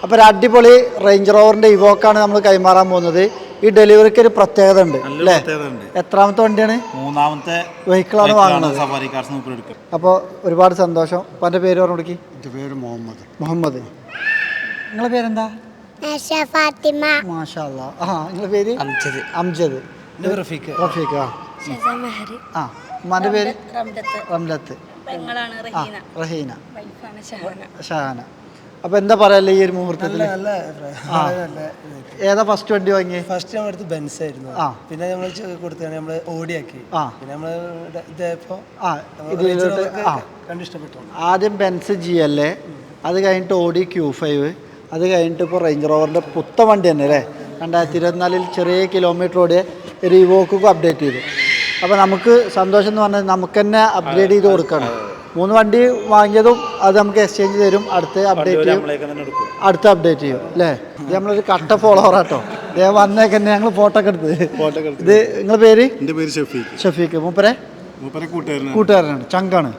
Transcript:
അപ്പോൾ ഒരു അടിപൊളി റേഞ്ച് റോവറിൻ്റെ ഇവോക്കാണ് നമ്മൾ കൈമാറാൻ പോകുന്നത്. ഈ ഡെലിവറിക്ക് ഒരു പ്രത്യേകത ഉണ്ട് അല്ലേ? എത്രാമത്തെ വണ്ടിയാണ്? മൂന്നാമത്തെ വെഹിക്കിളാണ് വാങ്ങുന്നത്. അപ്പോൾ ഒരുപാട് സന്തോഷം. അപ്പോൾ എൻ്റെ പേര് പറഞ്ഞു കൊടുക്കി. എൻ്റെ പേര് മുഹമ്മദ്. മുഹമ്മദ്. നിങ്ങളുടെ പേരെന്താ? ഫാത്തിമ. മാഷാ അല്ലാ. നിങ്ങളുടെ പേര്? അംജദ്. അംജദ്. റഫീഖ്. റഫീഖ്. ഉമ്മാൻ്റെ പേര്? റംലത്ത്. റഹീന. ഷഹാന. അപ്പോൾ എന്താ പറയല്ലേ ഈ ഒരു മുഹൂർത്തത്തിൽ? ഏതാ ഫസ്റ്റ് വണ്ടി വാങ്ങിയത്? ഫസ്റ്റ് നമ്മുടെ അടുത്ത് ബെൻസ് ആയിരുന്നു. പിന്നെ നമ്മൾ കൊടുത്താണ് നമ്മൾ ഓടിയാക്കി. പിന്നെ നമ്മൾ കണ്ടിഷ്ടപ്പെട്ടു. ആദ്യം ബെൻസ് GLA, അത് കഴിഞ്ഞിട്ട് ഓടി Q5, അത് കഴിഞ്ഞിട്ട് ഇപ്പോൾ റേഞ്ച് റോവറിൻ്റെ പുത്ത വണ്ടി തന്നെ അല്ലേ? 2024 ചെറിയ കിലോമീറ്റർ ഓടിയ ഒരു ഇവോക്കും അപ്ഡേറ്റ് ചെയ്തു. അപ്പോൾ നമുക്ക് സന്തോഷം എന്ന് പറഞ്ഞാൽ നമുക്ക് തന്നെ അപ്ഗ്രേഡ് ചെയ്ത് കൊടുക്കണം. 3 വണ്ടി വാങ്ങിയതും അത് നമുക്ക് എക്സ്ചേഞ്ച് തരും. അടുത്ത അപ്ഡേറ്റ് ചെയ്യും, അടുത്ത അപ്ഡേറ്റ് ചെയ്യും അല്ലേ? ഇത് നമ്മളൊരു കട്ട ഫോളോവറാട്ടോ. ഇതേ വന്നേക്ക് തന്നെ ഞങ്ങൾ ഫോട്ടോ ഒക്കെ എടുത്ത്. ഇത് നിങ്ങളുടെ പേര്? എൻ്റെ പേര് ഷഫീഖ്. ഷഫീഖ്. മൂപ്പരെ കൂട്ടുകാരനാണ്, ചങ്കാണ്.